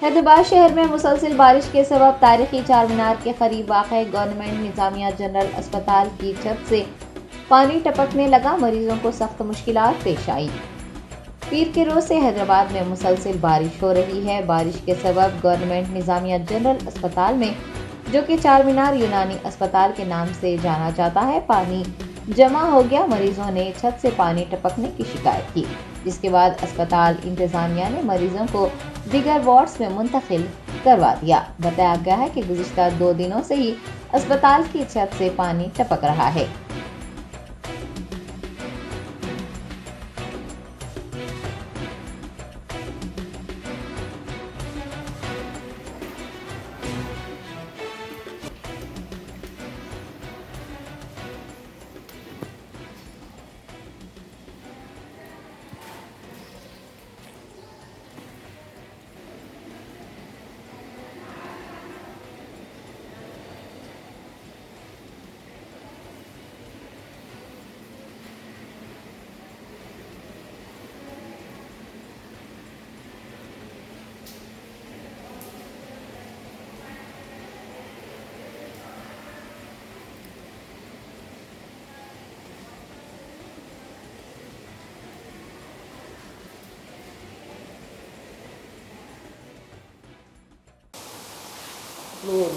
हैदराबाद शहर में मुसलसल बारिश के सबब तारीखी चार मीनार के करीब वाक़ गवर्नमेंट निज़ामिया जनरल अस्पताल की छत से पानी टपकने लगा। मरीजों को सख्त मुश्किलात पेश आई। पीर के रोज से हैदराबाद में मुसलसल बारिश हो रही है। बारिश के सबब गवर्नमेंट निज़ामिया जनरल अस्पताल में, जो कि चार मीनार यूनानी अस्पताल के नाम से जाना जाता है, पानी जमा हो गया। मरीजों ने छत से पानी टपकने की शिकायत की, जिसके बाद अस्पताल इंतजामिया ने मरीजों को दीगर वार्ड्स में मुंतकिल करवा दिया। बताया गया है कि गुज़िश्ता 2 दिनों से ही अस्पताल की छत से पानी टपक रहा है।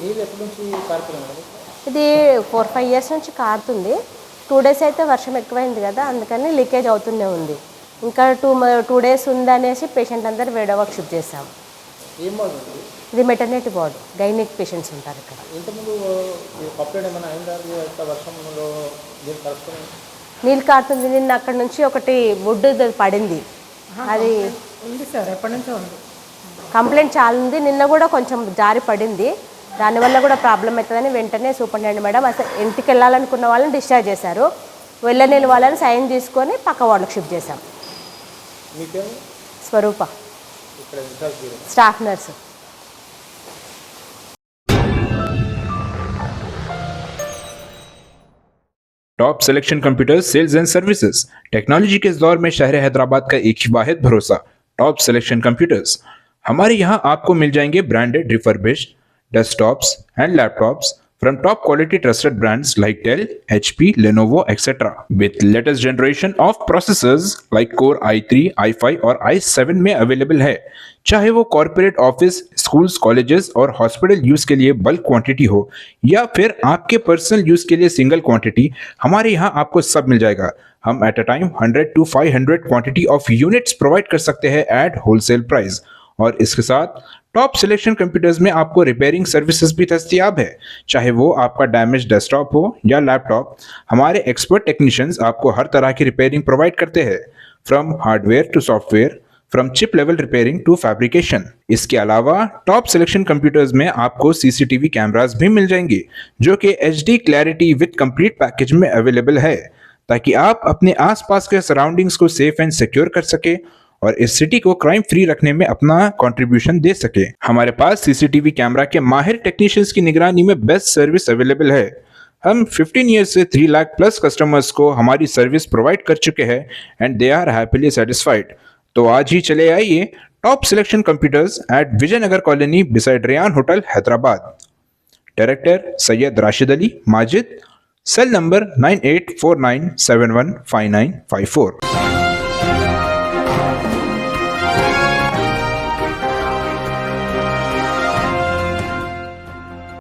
నీళ్ళు ఎప్పటి నుంచి కారుతున్నాయి? ఇది 4-5 ఇయర్స్ నుంచి కారుతుంది. 2 డేస్ అయితే వర్షం ఎక్కువైంది కదా, అందుకని లీకేజ్ అవుతూనే ఉంది. ఇంకా 2 డేస్ ఉందనేసి పేషెంట్ అందరు వేరే వర్క్ షిఫ్ట్ చేసాం. ఏం వాడు? ఇది మెటర్నిటీ వార్డ్, గైనిక్ పేషెంట్స్ ఉంటారు ఇక్కడ. ఇంతకుముందు కంప్లైంట్ ఏమైనా అయిందా? వర్షంలో నీళ్ళు కలుపుకొని నీళ్ళు కారుతుంది. నిన్న అక్కడ నుంచి ఒకటి వుడ్ పడింది, అది ఉంది సార్, ఎప్పటి నుంచో ఉంది. కంప్లైంట్ చాలా ఉంది. నిన్న కూడా కొంచెం జారి పడింది, దానివల్ల కూడా ప్రాబ్లం అవుతుందని వెంటనే సూపరింటెండెంట్ మేడం అసలు ఇంటికి వెళ్ళాలనుకున్న వాళ్ళని డిశ్చార్జ్ చేశారు. వెళ్ళలేని వాళ్ళని సైన్ తీసుకొని పక్క వార్డుకి షిఫ్ట్ చేశాం. Swarupa, staff nurse. Top selection computers sales and services. Technology के इस दौर में शहर हैदराबाद का एक ही वाहिद भरोसा, टॉप सिलेक्शन कंप्यूटर्स। हमारे यहाँ आपको मिल जाएंगे branded refurbished desktops and laptops from top quality trusted brands like Dell, HP, Lenovo, etc. with latest generation of processors like Core i3, i5 और i7 में अवेलेबल है। चाहे वो कॉर्पोरेट ऑफिस, स्कूल्स, कॉलेजेस और हॉस्पिटल यूज के लिए bulk quantity हो या फिर आपके पर्सनल यूज के लिए सिंगल क्वांटिटी, हमारे यहाँ आपको सब मिल जाएगा। हम at a time 100 to 500 quantity of units provide कर सकते हैं एट होलसेल प्राइस। और इसके साथ टॉप सिलेक्शन कंप्यूटर्स में आपको रिपेयरिंग सर्विसेज भी दस्तयाब है। चाहे वो आपका डैमेज डेस्कटॉप हो या लैपटॉप, हमारे एक्सपर्ट टेक्नीशियंस आपको हर तरह की रिपेयरिंग प्रोवाइड करते हैं, from hardware to software, from chip level repairing to fabrication. इसके अलावा टॉप सिलेक्शन कंप्यूटर्स में आपको सीसीटीवी कैमरास भी मिल जाएंगे, जो कि HD clarity with complete package में अवेलेबल है, ताकि आप अपने आसपास के सराउंडिंग्स को सेफ एंड सिक्योर कर सके और इस सिटी को क्राइम फ्री रखने में अपना कंट्रीब्यूशन दे सके। हमारे पास सीसीटीवी कैमरा के माहिर टेक्नीशियंस की निगरानी में बेस्ट सर्विस अवेलेबल है। हम 15 ईयर्स से 3 लाख प्लस कस्टमर्स को हमारी सर्विस प्रोवाइड कर चुके हैं and they are happily satisfied. तो आज ही चले आइए top selection computers at Vijayanagar colony beside Ryan hotel Hyderabad. Director Syed Rashid Ali Majid, cell number 9849715954।